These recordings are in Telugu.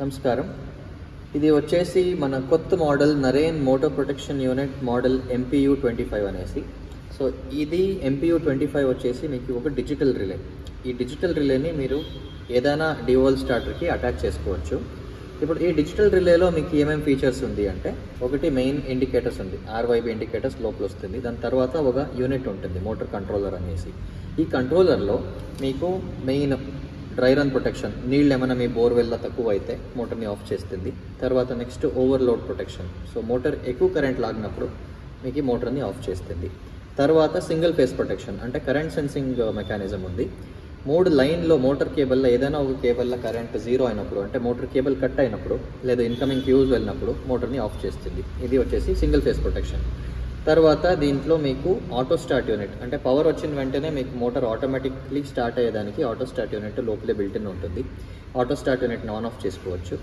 నమస్కారం. ఇది వచ్చేసి మన కొత్త model Naren motor protection unit model MPU-25 అనేసి. సో ఇది MPU-25 వచ్చేసి మీకు ఒక డిజిటల్ రిలే. ఈ డిజిటల్ రిలేని మీరు ఏదైనా డివోల్ స్టార్టర్కి అటాచ్ చేసుకోవచ్చు. ఇప్పుడు ఈ డిజిటల్ రిలేలో మీకు ఏమేమి ఫీచర్స్ ఉంది అంటే, ఒకటి మెయిన్ ఇండికేటర్స్ ఉంది, RYB ఇండికేటర్స్ లోపల వస్తుంది. దాని తర్వాత ఒక యూనిట్ ఉంటుంది, మోటార్ కంట్రోలర్ అనేసి. ఈ కంట్రోలర్లో మీకు మెయిన్ డ్రై రన్ ప్రొటెక్షన్, నీళ్ళు ఏమైనా మీ బోర్వెల్లో తక్కువ అయితే మోటార్ని ఆఫ్ చేస్తుంది. తర్వాత next overload protection, so motor ఎక్కువ కరెంట్ లాగినప్పుడు మీకు ఈ మోటార్ని ఆఫ్ చేస్తుంది. తర్వాత సింగిల్ ఫేస్ ప్రొటెక్షన్, అంటే కరెంట్ సెన్సింగ్ మెకానిజం ఉంది. 3 లైన్లో మోటార్ కేబుల్లో ఏదైనా ఒక కేబుల్లో కరెంట్ జీరో అయినప్పుడు, అంటే మోటార్ కేబుల్ కట్ అయినప్పుడు లేదా ఇన్కమింగ్ ఫ్యూజ్ వెళ్ళినప్పుడు మోటార్ని ఆఫ్ చేస్తుంది. ఇది వచ్చేసి సింగిల్ ఫేస్ ప్రొటెక్షన్. తర్వాత దీంట్లో మీకు ఆటో స్టార్ట్ యూనిట్, అంటే పవర్ వచ్చిన వెంటనే మీకు మోటార్ ఆటోమేటిక్లీ స్టార్ట్ అయ్యేదానికి ఆటో స్టార్ట్ యూనిట్ లోపలే బిల్టిన్ ఉంటుంది. ఆటో స్టార్ట్ యూనిట్ని ఆన్ ఆఫ్ చేసుకోవచ్చు.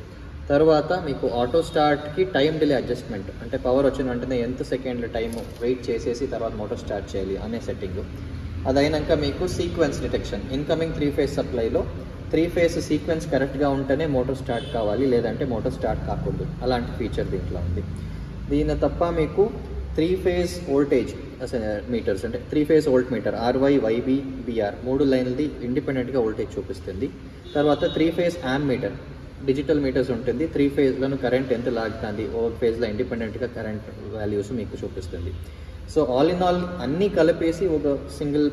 తర్వాత మీకు ఆటో స్టార్ట్కి టైం డిలే అడ్జస్ట్మెంట్, అంటే పవర్ వచ్చిన వెంటనే ఎంత సెకండ్ల టైము వెయిట్ చేసేసి తర్వాత మోటార్ స్టార్ట్ చేయాలి అనే సెట్టింగ్. అదైనాక మీకు సీక్వెన్స్ డిటెక్షన్, ఇన్కమింగ్ 3 ఫేజ్ సప్లైలో 3 ఫేజ్ సీక్వెన్స్ కరెక్ట్గా ఉంటేనే మోటార్ స్టార్ట్ కావాలి, లేదంటే మోటార్ స్టార్ట్ కాకూడదు. అలాంటి ఫీచర్ దీంట్లో ఉంది. దీని తప్ప మీకు 3 ఫేజ్ వోల్టేజ్ మీటర్స్, అంటే 3 phase volt meter RY, YB, BR 3 లైన్లది ఇండిపెండెంట్గా వోల్టేజ్ చూపిస్తుంది. తర్వాత 3 phase amp meter, digital meters ఉంటుంది. 3 ఫేజ్లను కరెంట్ ఎంత లాగుతుంది, ఓవర్ ఫేజ్లో ఇండిపెండెంట్గా కరెంట్ వాల్యూస్ మీకు చూపిస్తుంది. సో ఆల్ ఇన్ ఆల్ అన్నీ కలిపేసి ఒక సింగిల్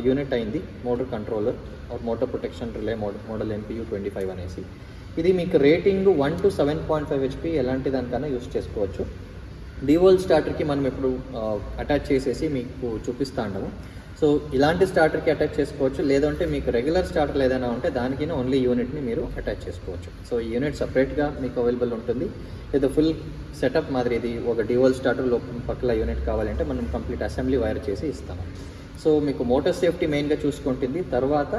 యూనిట్ అయింది motor controller are motor protection relay model MPU-25 అనేసి. ఇది మీకు రేటింగ్ 1 to 7.5 HP ఎలాంటి దానికన్నా యూస్ చేసుకోవచ్చు. డివోల్ స్టార్టర్కి మనం ఇప్పుడు అటాచ్ చేసేసి మీకు చూపిస్తా ఉన్నాము. సో ఇలాంటి స్టార్టర్కి అటాచ్ చేసుకోవచ్చు, లేదంటే మీకు రెగ్యులర్ స్టార్టర్ ఏదైనా ఉంటే దానికి ఓన్లీ యూనిట్ని మీరు అటాచ్ చేసుకోవచ్చు. సో ఈ యూనిట్ సపరేట్గా మీకు అవైలబుల్ ఉంటుంది. లేదా ఫుల్ సెటప్ మాదిరి ఇది ఒక డివోల్ స్టార్టర్ పక్కల యూనిట్ కావాలంటే మనం కంప్లీట్ అసెంబ్లీ వైర్ చేసి ఇస్తాము. సో మీకు మోటార్ సేఫ్టీ మెయిన్గా చూసుకుంటుంది. తర్వాత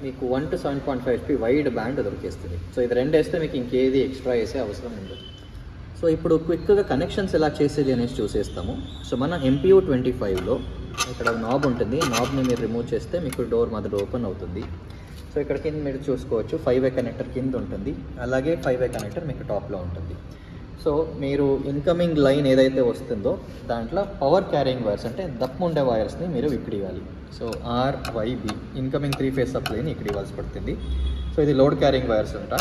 మీకు 1 to 7.5 HP వైడ్ బ్యాండ్ దొరికేస్తుంది. సో ఇది 2 వేస్తే మీకు ఇంకేది ఎక్స్ట్రా వేసే అవసరం ఉండదు. సో ఇప్పుడు క్విక్గా కనెక్షన్స్ ఎలా చేసేది అనేసి చూసేస్తాము. సో మన MPU-25లో ఇక్కడ నాబ్ ఉంటుంది. నాబ్ని మీరు రిమూవ్ చేస్తే మీకు డోర్ మొదలు ఓపెన్ అవుతుంది. సో ఇక్కడ కింద మీరు చూసుకోవచ్చు 5-way కనెక్టర్ కింద ఉంటుంది, అలాగే 5-way కనెక్టర్ మీకు టాప్లో ఉంటుంది. సో మీరు ఇన్కమింగ్ లైన్ ఏదైతే వస్తుందో దాంట్లో పవర్ క్యారింగ్ వైర్స్, అంటే దప్పు ఉండే వైర్స్ని మీరు ఇక్కడ ఇవ్వాలి. సో RYB ఇన్కమింగ్ 3 ఫేజ్ సప్లైని ఇక్కడ ఇవ్వాల్సి పడుతుంది. సో ఇది లోడ్ క్యారింగ్ వైర్స్ ఉంటా,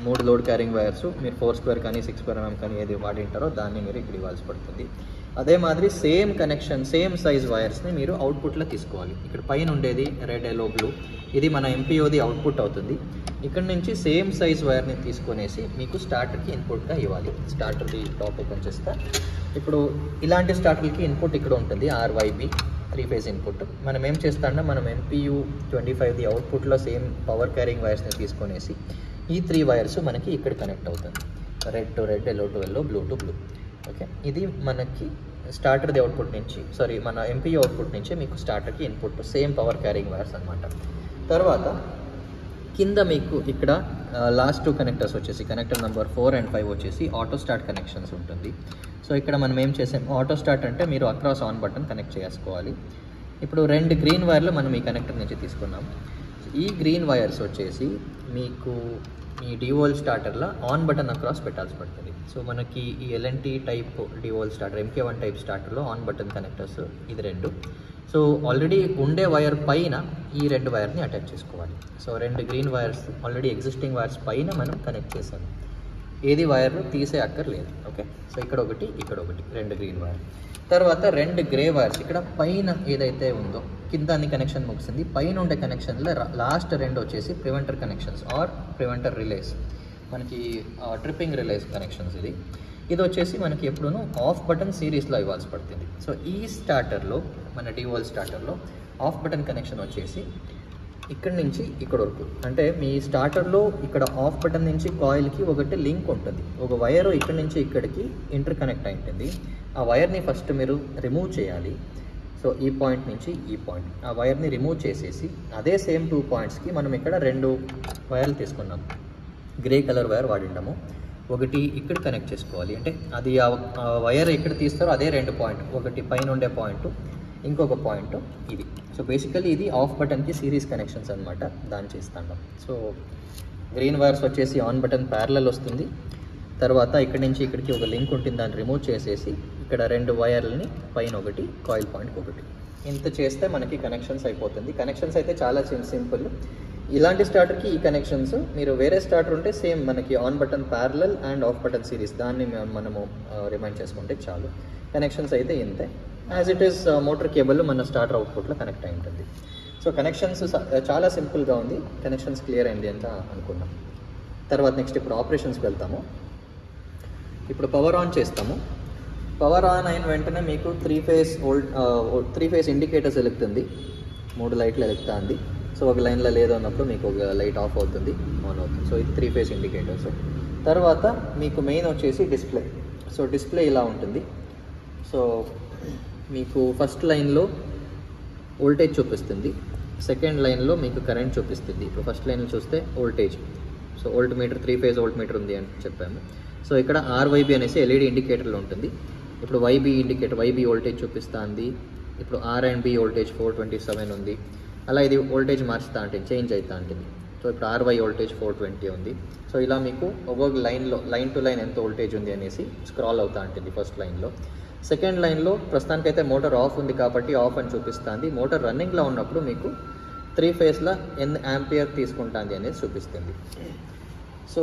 3 లోడ్ క్యారింగ్ వైర్స్ మీరు 4² కానీ 6² కానీ ఏది వాడింటారో దాన్ని మీరు ఇక్కడ ఇవ్వాల్సి పడుతుంది. అదే మాదిరి సేమ్ కనెక్షన్, సేమ్ సైజ్ వైర్స్ని మీరు అవుట్పుట్లో తీసుకోవాలి. ఇక్కడ పైన ఉండేది రెడ్, ఎల్లో, బ్లూ, ఇది మన MPUది అవుట్పుట్ అవుతుంది. ఇక్కడ నుంచి సేమ్ సైజ్ వైర్ని తీసుకొనేసి మీకు స్టార్టర్కి ఇన్పుట్గా ఇవ్వాలి. స్టార్టర్ది టాప్ ఓపెన్ చేస్తా. ఇప్పుడు ఇలాంటి స్టార్టర్కి ఇన్పుట్ ఇక్కడ ఉంటుంది, RYB 3 ఫేజ్ ఇన్పుట్. మనం ఏం చేస్తామంటే మనం MPU-25ది అవుట్పుట్లో సేమ్ పవర్ క్యారింగ్ వైర్స్ని తీసుకొనేసి ఈ 3 వైర్స్ మనకి ఇక్కడ కనెక్ట్ అవుతుంది. Red to red, yellow to yellow, blue to blue. Okay, ఇది మనకి స్టార్టర్ది అవుట్పుట్ నుంచి, మన MPU అవుట్పుట్ నుంచి మీకు స్టార్టర్కి input same power carrying wires అనమాట. తర్వాత కింద మీకు ఇక్కడ లాస్ట్ 2 కనెక్టర్స్ వచ్చేసి కనెక్టర్ నెంబర్ 4 and 5 వచ్చేసి ఆటో స్టార్ట్ కనెక్షన్స్ ఉంటుంది. సో ఇక్కడ మనం ఏం చేసాం, ఆటో స్టార్ట్ అంటే మీరు అక్రాస్ ఆన్ బటన్ కనెక్ట్ చేసుకోవాలి. ఇప్పుడు 2 గ్రీన్ వైర్లు మనం ఈ కనెక్టర్ నుంచి తీసుకున్నాం. ఈ గ్రీన్ వైర్స్ వచ్చేసి మీకు ఈ డివోల్ స్టార్టర్లో ఆన్ బటన్ అక్రాస్ పెట్టాల్సి పడుతుంది. సో మనకి ఈ LNT type DOL starter, MK1 type స్టార్టర్లో ఆన్ బటన్ కనెక్టర్స్ ఇది 2. సో ఆల్రెడీ ఉండే వైర్ పైన ఈ 2 వైర్ని అటాచ్ చేసుకోవాలి. So 2 green wires already existing wires పైన మనం కనెక్ట్ చేసాము, ఏది వైర్ తీసే అక్కర్లేదు. ఓకే, సో ఇక్కడ ఒకటి 2 గ్రీన్ వైర్. తర్వాత 2 గ్రే వైర్స్ ఇక్కడ పైన ఏదైతే ఉందో కింద అన్ని కనెక్షన్ ముగిసింది. పైన ఉండే కనెక్షన్లో లాస్ట్ 2 వచ్చేసి preventer connections or preventer relays, మనకి ట్రిప్పింగ్ రిలేస్ కనెక్షన్స్. ఇది వచ్చేసి మనకి ఎప్పుడూ ఆఫ్ బటన్ సిరీస్లో ఇవ్వాల్సి పడుతుంది. సో ఈ స్టార్టర్లో, మన డివోల్ స్టార్టర్లో ఆఫ్ బటన్ కనెక్షన్ వచ్చేసి ఇక్కడ నుంచి ఇక్కడ వరకు, అంటే మీ స్టార్టర్లో ఇక్కడ ఆఫ్ బటన్ నుంచి కాయిల్కి ఒకటి లింక్ ఉంటుంది. ఒక వైర్ ఇక్కడ నుంచి ఇక్కడికి ఇంటర్ కనెక్ట్ అయి ఉంటుంది. ఆ వైర్ని ఫస్ట్ మీరు రిమూవ్ చేయాలి. సో ఈ పాయింట్ నుంచి ఈ పాయింట్ ఆ వైర్ని రిమూవ్ చేసేసి అదే సేమ్ 2 పాయింట్స్కి మనం ఇక్కడ 2 వైర్లు తీసుకున్నాం. గ్రే కలర్ వైర్ వాడింటాము. ఒకటి ఇక్కడ కనెక్ట్ చేసుకోవాలి, అంటే అది ఆ వైర్ ఎక్కడ తీస్తారో అదే 2 పాయింట్, ఒకటి పైన ఉండే పాయింట్, ఇంకొక పాయింట్ ఇది. సో బేసికలీ ఇది ఆఫ్ బటన్కి సిరీస్ కనెక్షన్స్ అనమాట, దాన్ని చేస్తాం. సో గ్రీన్ వైర్స్ వచ్చేసి ఆన్ బటన్ ప్యారలల్ వస్తుంది. తర్వాత ఇక్కడి నుంచి ఇక్కడికి ఒక లింక్ ఉంటుంది, దాన్ని రిమూవ్ చేసేసి ఇక్కడ 2 వైర్లని పైన ఒకటి, కాయిల్ పాయింట్ ఒకటి, ఇంత చేస్తే మనకి కనెక్షన్స్ అయిపోతుంది. కనెక్షన్స్ అయితే చాలా సింపుల్. ఇలాంటి స్టార్టర్కి ఈ కనెక్షన్స్, మీరు వేరే స్టార్టర్ ఉంటే సేమ్ మనకి on button parallel and of button series, దాన్ని మనము రిమైండ్ చేసుకుంటే చాలు. కనెక్షన్స్ అయితే ఇంతే. As it is motor cable మన స్టార్టర్ అవుట్పుట్లో కనెక్ట్ అయి ఉంటుంది. సో కనెక్షన్స్ చాలా సింపుల్గా ఉంది. కనెక్షన్స్ క్లియర్ అయింది ಅಂತ అనుకున్నాం. తర్వాత నెక్స్ట్ ఇప్పుడు ఆపరేషన్స్కి వెళ్తాము. ఇప్పుడు పవర్ ఆన్ చేస్తాము. పవర్ ఆన్ అయిన వెంటనే మీకు 3 ఫేస్ ఇండికేటర్స్ వెలుగుతుంది, 3 లైట్లు వెలుగుతుంది. సో ఒక లైన్లో లేదు అన్నప్పుడు మీకు ఒక లైట్ ఆఫ్ అవుతుంది, ఆన్ అవుతుంది. సో ఇది 3 ఫేస్ ఇండికేటర్స్. తర్వాత మీకు మెయిన్ వచ్చేసి డిస్ప్లే. సో డిస్ప్లే ఇలా ఉంటుంది. సో మీకు ఫస్ట్ లైన్లో వోల్టేజ్ చూపిస్తుంది, సెకండ్ లైన్లో మీకు కరెంట్ చూపిస్తుంది. ఇప్పుడు ఫస్ట్ లైన్లో చూస్తే voltage, so volt meter 3 phase volt metre ఉంది అని చెప్పాము. సో ఇక్కడ RYB అనేసి ఎల్ఈడి ఇండికేటర్లో ఉంటుంది. ఇప్పుడు వైబీ వోల్టేజ్ చూపిస్తుంది. ఇప్పుడు R&B వోల్టేజ్ 427 ఉంది. అలా ఇది వోల్టేజ్ మార్చుతా ఉంటుంది, చేంజ్ అవుతా ఉంటుంది. సో ఇప్పుడు RY వోల్టేజ్ 420 ఉంది. సో ఇలా మీకు ఒక్కొక్క లైన్ టు లైన్ ఎంత వోల్టేజ్ ఉంది అనేసి స్క్రాల్ అవుతా ఉంటుంది ఫస్ట్ లైన్లో. సెకండ్ లైన్లో ప్రస్తుతానికైతే మోటార్ ఆఫ్ ఉంది కాబట్టి ఆఫ్ అని చూపిస్తుంది. మోటార్ రన్నింగ్లో ఉన్నప్పుడు మీకు 3 ఫేస్లో ఎన్ని యాంపియర్ తీసుకుంటుంది అనేది చూపిస్తుంది. సో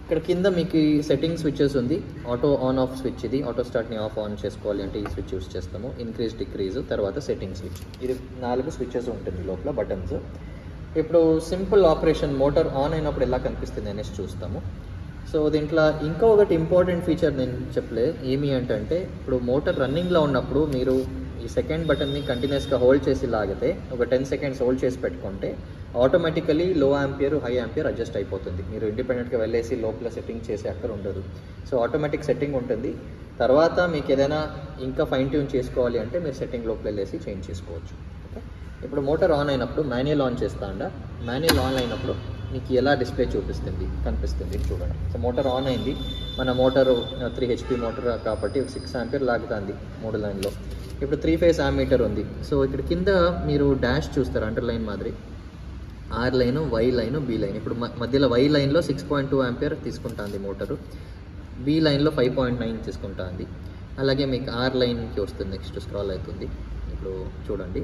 ఇక్కడ కింద మీకు సెట్టింగ్ స్విచెస్ ఉంది. ఆటో ఆన్ ఆఫ్ స్విచ్, ఇది ఆటో స్టార్ట్ని ఆఫ్ ఆన్ చేసుకోవాలి అంటే ఈ స్విచ్ యూస్ చేస్తాము. ఇంక్రీజ్ డిక్రీజ్, తర్వాత సెట్టింగ్ స్విచ్, ఇది 4 స్విచెస్ ఉంటుంది లోపల, బటన్స్. ఇప్పుడు సింపుల్ ఆపరేషన్ మోటార్ ఆన్ అయినప్పుడు ఎలా కనిపిస్తుంది అనేసి చూస్తాము. సో దీంట్లో ఇంకా ఒకటి ఇంపార్టెంట్ ఫీచర్ నేను చెప్పలే, ఏమి అంటే ఇప్పుడు మోటార్ రన్నింగ్లో ఉన్నప్పుడు మీరు ఈ సెకండ్ బటన్ని కంటిన్యూస్గా హోల్డ్ చేసి లాగితే ఒక 10 సెకండ్స్ హోల్డ్ చేసి పెట్టుకుంటే ఆటోమేటికలీ లో యాంపియర్ హై యాంపియర్ అడ్జస్ట్ అయిపోతుంది. మీరు ఇండిపెండెంట్గా వెళ్ళేసి లోపల సెట్టింగ్ చేసే అక్కడ ఉండదు. సో ఆటోమేటిక్ సెట్టింగ్ ఉంటుంది. తర్వాత మీకు ఏదైనా ఇంకా ఫైన్ ట్యూన్ చేసుకోవాలి అంటే మీరు సెట్టింగ్ లోపల వెళ్ళేసి చేంజ్ చేసుకోవచ్చు. ఓకే, ఇప్పుడు మోటార్ ఆన్ అయినప్పుడు మాన్యువల్ ఆన్ చేస్తాండా, మాన్యువల్ ఆన్ అయినప్పుడు మీకు ఎలా డిస్ప్లే కనిపిస్తుంది చూడండి. సో మోటార్ ఆన్ అయింది. మన మోటారు 3 HP మోటార్ కాబట్టి 6 యాంపియర్ లాగుతుంది 3 లైన్లో. ఇప్పుడు 3 ఫేస్ యామ్మీటర్ ఉంది. సో ఇక్కడ కింద మీరు డాష్ చూస్తారు, అండర్ లైన్ మాదిరి, R line, Y line, B line. ఇప్పుడు మధ్యలో Y లైన్లో 6.2 యాంపియర్ తీసుకుంటుంది మోటారు, B లైన్లో 5.9 తీసుకుంటుంది. అలాగే మీకు R లైన్కి వస్తుంది, నెక్స్ట్ స్క్రాల్ అవుతుంది. ఇప్పుడు చూడండి,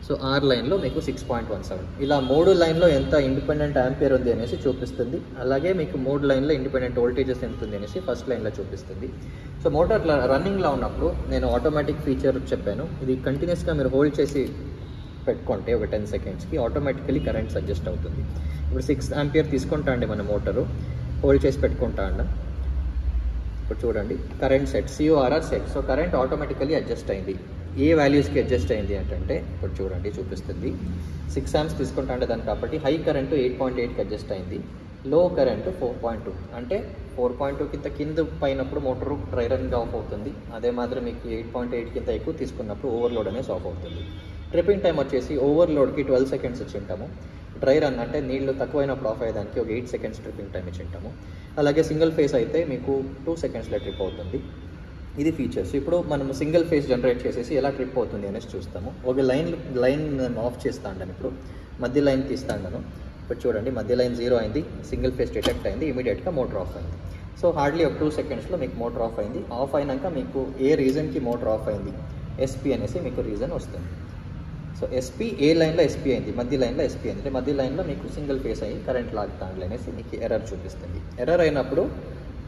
సో R లైన్లో మీకు 6.17. ఇలా 3 లైన్లో ఎంత ఇండిపెండెంట్ యాంపియర్ ఉంది అనేసి చూపిస్తుంది. అలాగే మీకు 3 లైన్లో ఇండిపెండెంట్ వోల్టేజెస్ ఎంత ఉంది అనేసి ఫస్ట్ లైన్లో చూపిస్తుంది. సో మోటార్ రన్నింగ్లో ఉన్నప్పుడు నేను ఆటోమేటిక్ ఫీచర్ చెప్పాను, ఇది కంటిన్యూస్గా మీరు హోల్డ్ చేసి పెట్టుకుంటే ఒక 10 సెకండ్స్కి ఆటోమేటికలీ కరెంట్ అడ్జస్ట్ అవుతుంది. ఇప్పుడు 6 యాంపియర్ తీసుకుంటా అండి మన మోటారు, హోల్డ్ చేసి పెట్టుకుంటా అండి. ఇప్పుడు చూడండి current set, CORR set. So current automatically adjust అయింది. ఏ వాల్యూస్కి అడ్జస్ట్ అయింది అంటే ఇప్పుడు చూడండి చూపిస్తుంది. 6 amps తీసుకుంటా అంటే దాని కాబట్టి హై కరెంటు 8.8కి అడ్జస్ట్ అయింది, లో కరెంటు 4.2. అంటే 4.2 కింద పైనప్పుడు మోటారు డ్రై రన్గా ఆఫ్ అవుతుంది. అదే మాదిరి మీకు 8.8 కింద ఎక్కువ తీసుకున్నప్పుడు ఓవర్లోడ్ అనేసి ఆఫ్ అవుతుంది. ట్రిప్పింగ్ టైం వచ్చేసి ఓవర్లోడ్కి 12 సెకండ్స్ ఇచ్చింటాము. డ్రై రన్ అంటే నీళ్లు తక్కువైనప్పుడు ఆఫ్ అయ్యేదానికి ఒక 8 సెకండ్స్ ట్రిప్పింగ్ టైం ఇచ్చింటాము. అలాగే సింగిల్ ఫేస్ అయితే మీకు 2 సెకండ్స్లో ట్రిప్ అవుతుంది. ఇది ఫీచర్స్. ఇప్పుడు మనం సింగిల్ ఫేస్ జనరేట్ చేసేసి ఎలా ట్రిప్ అవుతుంది అనేసి చూస్తాము. ఒక లైన్ ఆఫ్ చేస్తాను, ఇప్పుడు మధ్య లైన్ తీస్తాను. ఇప్పుడు చూడండి మధ్య లైన్ 0 అయింది, సింగిల్ ఫేస్ డిటెక్ట్ అయింది, ఇమీడియట్గా మోటార్ ఆఫ్ అయింది. సో హార్డ్లీ ఒక 2 సెకండ్స్లో మీకు మోటార్ ఆఫ్ అయింది. ఆఫ్ అయినాక మీకు ఏ రీజన్కి మోటార్ ఆఫ్ అయింది, SP అనేసి మీకు రీజన్ వస్తుంది. సో SP ఏ లైన్లో SP అయింది, మధ్య లైన్లో SP అయింది, అంటే మధ్య లైన్లో మీకు సింగిల్ ఫేస్ అయ్యి కరెంట్ లాగుతాండి అనేసి మీకు ఎర్రర్ చూపిస్తుంది. ఎర్రర్ అయినప్పుడు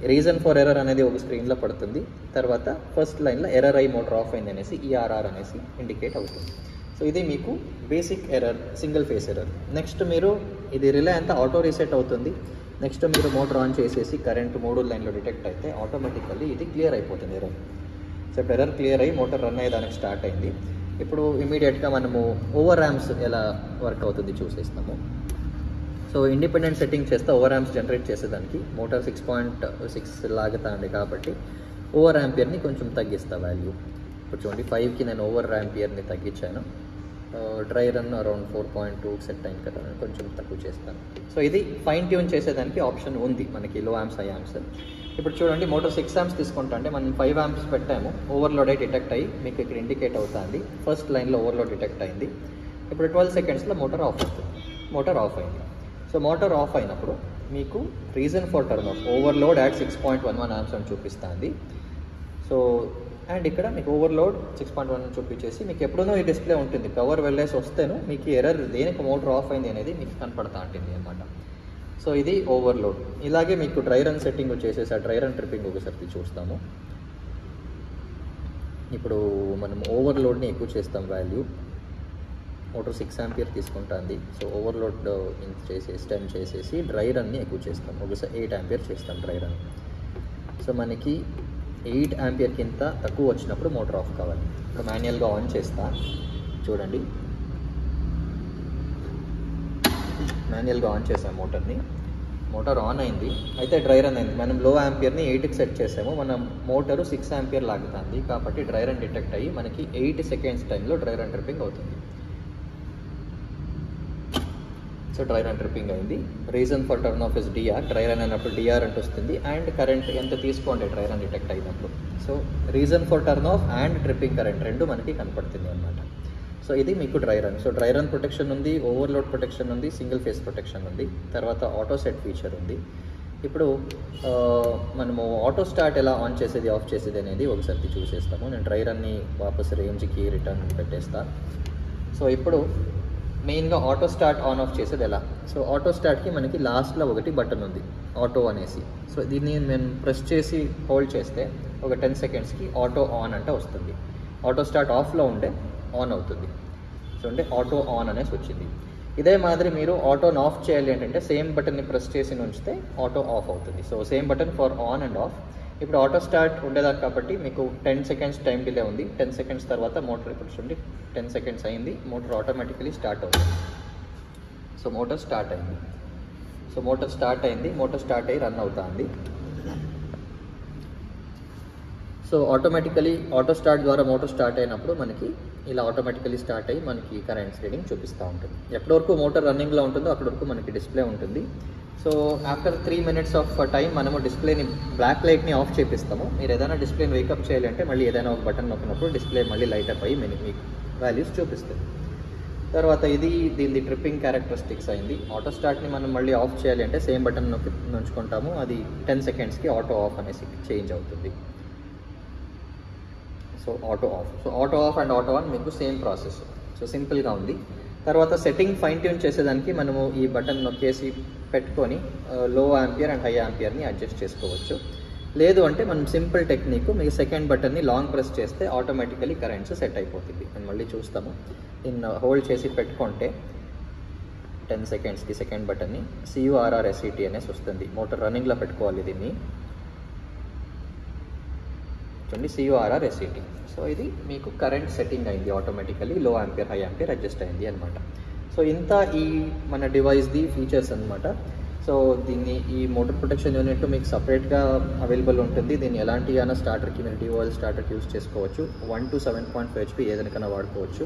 రీజన్ ఫర్ ఎర్రర్ అనేది ఒక స్క్రీన్లో పడుతుంది. తర్వాత ఫస్ట్ లైన్లో ఎర్రర్ అయ్యి మోటార్ ఆఫ్ అయింది అనేసి ERR అనేసి ఇండికేట్ అవుతుంది. సో ఇది మీకు basic error, single phase error. Next మీరు ఇది రిలే అంతా ఆటో రీసెట్ అవుతుంది. నెక్స్ట్ మీరు మోటార్ ఆన్ చేసేసి కరెంట్ 3 లైన్లో డిటెక్ట్ అయితే ఆటోమేటికల్లీ ఇది క్లియర్ అయిపోతుంది ఎర్రర్. సో ఇప్పుడు ఎర్రర్ క్లియర్ అయ్యి మోటార్ రన్ అయ్యేదానికి స్టార్ట్ అయింది. ఇప్పుడు ఇమీడియట్గా మనము ఓవర్ ర్యామ్స్ ఎలా వర్క్ అవుతుంది చూసేస్తాము. సో ఇండిపెండెంట్ సెట్టింగ్ చేస్తే ఓవర్ ర్యామ్స్ జనరేట్ చేసేదానికి మోటార్ 6.6 లాగుతా అండి కాబట్టి ఓవర్ యాంపియర్ని కొంచెం తగ్గిస్తా వాల్యూ. ఇప్పుడు చూడండి 5కి నేను ఓవర్ యాంపియర్ని తగ్గించాను. డ్రై రన్ అరౌండ్ 4.2 సెట్ అయింది కదా, కొంచెం తక్కువ చేస్తాను. సో ఇది ఫైన్ ట్యూన్ చేసేదానికి ఆప్షన్ ఉంది మనకి, లో యాంప్స్, హై యాంప్స్. ఇప్పుడు చూడండి మోటార్ 6 amps తీసుకుంటా అంటే మనం 5 amps పెట్టాము, ఓవర్లోడ్ అయి డిటెక్ట్ అయ్యి మీకు ఇక్కడ ఇండికేట్ అవుతుంది. ఫస్ట్ లైన్లో ఓవర్లోడ్ డిటెక్ట్ అయింది. ఇప్పుడు 12 సెకండ్స్లో మోటార్ ఆఫ్ అవుతుంది. మోటార్ ఆఫ్ అయింది. సో మోటార్ ఆఫ్ అయినప్పుడు మీకు reason for turn of overload at 6.11 amps అని చూపిస్తుంది. సో అండ్ ఇక్కడ మీకు ఓవర్లోడ్ 6.1 అని చూపించేసి మీకు ఎప్పుడూనో ఈ డిస్ప్లే ఉంటుంది. పవర్ వెళ్ళేసి వస్తేనూ మీకు ఎర్రర్ దేనికి మోటార్ ఆఫ్ అయింది అనేది మీకు కనపడతా ఉంటుంది అనమాట. సో ఇది ఓవర్లోడ్. ఇలాగే మీకు డ్రై రన్ సెట్టింగ్ వచ్చేసేసి ఆ డ్రై రన్ ట్రిప్పింగ్ ఒకసారి చూస్తాము. ఇప్పుడు మనం ఓవర్లోడ్ని ఎక్కువ చేస్తాం. వాల్యూ మోటార్ 6 ఆంపియర్ తీసుకుంటుంది. సో ఓవర్లోడ్ చేసేసి 10 చేసేసి డ్రై రన్ని ఎక్కువ చేస్తాం. ఒకసారి 8 ఆంపియర్ చేస్తాం డ్రై రన్. సో మనకి 8 ఆంపియర్ కింద తక్కువ వచ్చినప్పుడు మోటార్ ఆఫ్ కావాలి. ఇప్పుడు మాన్యువల్గా ఆన్ చేస్తా చూడండి. మాన్యువల్గా ఆన్ చేసాం మోటార్ని. మోటార్ ఆన్ అయింది, అయితే డ్రై రన్ అయింది. మనం లో ఆంపియర్ని 8కి సెట్ చేసాము. మన మోటారు 6 ఆంపియర్ లాగుతుంది కాబట్టి డ్రై రన్ డిటెక్ట్ అయ్యి మనకి 8 సెకండ్స్ టైంలో డ్రై రన్ ట్రిప్పింగ్ అవుతుంది. సో డ్రై రన్ ట్రిప్పింగ్ అయింది. Reason for turn off is DR. Dry run అయినప్పుడు డిఆర్ అంటూ వస్తుంది. అండ్ కరెంట్ ఎంత తీసుకోండి డ్రై రన్ డిటెక్ట్ అయినప్పుడు. So reason for turn off and tripping current రెండు మనకి కనపడుతుంది అనమాట. సో ఇది మీకు dry run. So dry run protection ఉంది, ఓవర్లోడ్ ప్రొటెక్షన్ ఉంది, సింగిల్ ఫేస్ ప్రొటెక్షన్ ఉంది, తర్వాత ఆటో సెట్ ఫీచర్ ఉంది. ఇప్పుడు మనము ఆటో స్టార్ట్ ఎలా ఆన్ చేసేది ఆఫ్ చేసేది అనేది ఒకసారి చూసేస్తాము. నేను డ్రై రన్ని వాపస్ రేంజ్కి రిటర్న్ పెట్టేస్తాను. సో ఇప్పుడు మెయిన్గా ఆటో స్టార్ట్ ఆన్ ఆఫ్ చేసేది ఎలా. సో ఆటో స్టార్ట్కి మనకి లాస్ట్లో ఒకటి బటన్ ఉంది ఆటో అనేసి. సో దీన్ని నేను ప్రెస్ చేసి హోల్డ్ చేస్తే ఒక 10 సెకండ్స్కి ఆటో ఆన్ అంటే వస్తుంది. ఆటో స్టార్ట్ ఆఫ్లో ఉండే ఆన్ అవుతుంది. సో అంటే ఆటో ఆన్ అనేసి వచ్చింది. ఇదే మాదిరి మీరు ఆటోని ఆఫ్ చేయాలి ఏంటంటే సేమ్ బటన్ని ప్రెస్ చేసి ఉంచితే ఆటో ఆఫ్ అవుతుంది. So same button for on and of. ఇప్పుడు ఆటో స్టార్ట్ ఉండేదాకా కాబట్టి మీకు 10 సెకండ్స్ టైం డిలే ఉంది. 10 సెకండ్స్ తర్వాత మోటార్ ఇప్పుడు చూడండి 10 సెకండ్స్ అయింది. మోటార్ ఆటోమేటికలీ స్టార్ట్ అవుతుంది. సో మోటార్ స్టార్ట్ అయింది. సో మోటార్ స్టార్ట్ అయింది. మోటార్ స్టార్ట్ అయ్యి రన్ అవుతుంది. సో ఆటోమేటికలీ ఆటో స్టార్ట్ ద్వారా మోటార్ స్టార్ట్ అయినప్పుడు మనకి ఇలా ఆటోమేటికలీ స్టార్ట్ అయ్యి మనకి కరెంట్ రీడింగ్ చూపిస్తూ ఉంటుంది. ఎప్పటి వరకు మోటార్ రన్నింగ్లో ఉంటుందో అక్కడి వరకు మనకి డిస్ప్లే ఉంటుంది. So after 3 minutes of time మనము డిస్ప్లేని బ్లాక్ లైట్ని ఆఫ్ చేపిస్తాము. మీరు ఏదైనా డిస్ప్లేని వేకప్ చేయాలంటే మళ్ళీ ఏదైనా ఒక బటన్ నొక్కినప్పుడు డిస్ప్లే మళ్ళీ లైట్ అప్ అయ్యి మీకు వాల్యూస్ చూపిస్తుంది. తర్వాత ఇది దీని ట్రిప్పింగ్ క్యారెక్టరిస్టిక్స్ అయింది. ఆటో స్టార్ట్ని మనం మళ్ళీ ఆఫ్ చేయాలి అంటే సేమ్ బటన్ నొక్కి ఉంచుకుంటాము. అది 10 సెకండ్స్కి ఆటో ఆఫ్ అనేసి చేంజ్ అవుతుంది. So auto of. So auto of and auto on మీకు సేమ్ ప్రాసెస్. సో సింపుల్గా ఉంది. తర్వాత సెట్టింగ్ ఫైన్ ట్యూన్ చేసేదానికి మనము ఈ బటన్ నొక్కేసి పెట్టుకొని లో ఆంపియర్ అండ్ హై ఆంపియర్ని అడ్జస్ట్ చేసుకోవచ్చు. లేదు అంటే మనం సింపుల్ టెక్నిక్ మీకు సెకండ్ బటన్ని లాంగ్ ప్రెస్ చేస్తే ఆటోమేటికలీ కరెంట్స్ సెట్ అయిపోతుంది. మనం మళ్ళీ చూస్తాము. దీన్ని హోల్డ్ చేసి పెట్టుకుంటే 10 సెకండ్స్కి సెకండ్ బటన్ని CURRSET అనేసి వస్తుంది. మోటార్ రన్నింగ్లో పెట్టుకోవాలి దీన్ని. చూడండి CURRSET. సో ఇది మీకు కరెంట్ సెట్టింగ్ అయింది. ఆటోమేటికలీ లో ఆంపియర్ హై ఆంపియర్ అడ్జస్ట్ అయింది అనమాట. సో ఇంత ఈ మన డివైస్ది ఫీచర్స్ అనమాట. సో దీన్ని ఈ మోటార్ ప్రొటెక్షన్ యూనిట్ మీకు సపరేట్గా అవైలబుల్ ఉంటుంది. దీన్ని ఎలాంటి అయినా స్టార్టర్కి మీరు డివోల్ స్టార్టర్కి యూస్ చేసుకోవచ్చు. 1 to 7.5 HP ఏదైనా వాడుకోవచ్చు.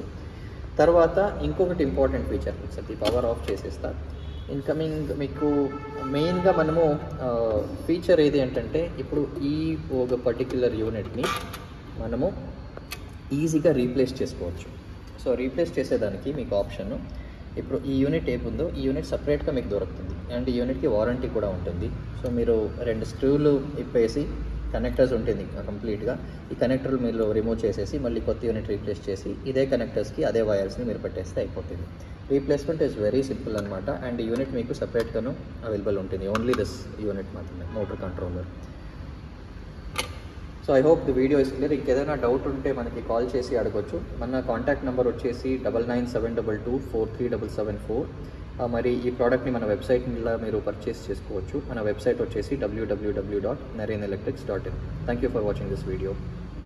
తర్వాత ఇంకొకటి ఇంపార్టెంట్ ఫీచర్ ఒకసారి పవర్ ఆఫ్ చేసేస్తా. ఇన్కమింగ్ మీకు మెయిన్గా మనము ఫీచర్ ఏది ఏంటంటే ఇప్పుడు ఈ ఒక పర్టిక్యులర్ యూనిట్ని మనము ఈజీగా రీప్లేస్ చేసుకోవచ్చు. సో రీప్లేస్ చేసేదానికి మీకు ఆప్షన్ ఇప్పుడు ఈ యూనిట్ ఏముందో ఈ యూనిట్ సపరేట్గా మీకు దొరుకుతుంది. అండ్ ఈ యూనిట్కి వారంటీ కూడా ఉంటుంది. సో మీరు 2 స్క్రూలు ఇప్పేసి కనెక్టర్స్ ఉంటుంది కంప్లీట్గా. ఈ కనెక్టర్లు మీరు రిమూవ్ చేసేసి మళ్ళీ కొత్త యూనిట్ రీప్లేస్ చేసి ఇదే కనెక్టర్స్కి అదే వైర్స్ని మీరు పెట్టేస్తే అయిపోతుంది. రీప్లేస్మెంట్ ఈజ్ వెరీ సింపుల్ అనమాట. అండ్ ఈ యూనిట్ మీకు సపరేట్గాను అవైలబుల్ ఉంటుంది. ఓన్లీ దిస్ యూనిట్ మాత్రమే motor controller. So I hope the video is clear. ఇంకేదైనా డౌట్ ఉంటే మనకి కాల్ చేసి అడగొచ్చు. మన కాంటాక్ట్ నెంబర్ వచ్చేసి 9972243774. మరి ఈ ప్రోడక్ట్ని మన వెబ్సైట్లో మీరు పర్చేస్ చేసుకోవచ్చు. మన వెబ్సైట్ వచ్చేసి www.narenelectrics.in. Thank you for watching this video.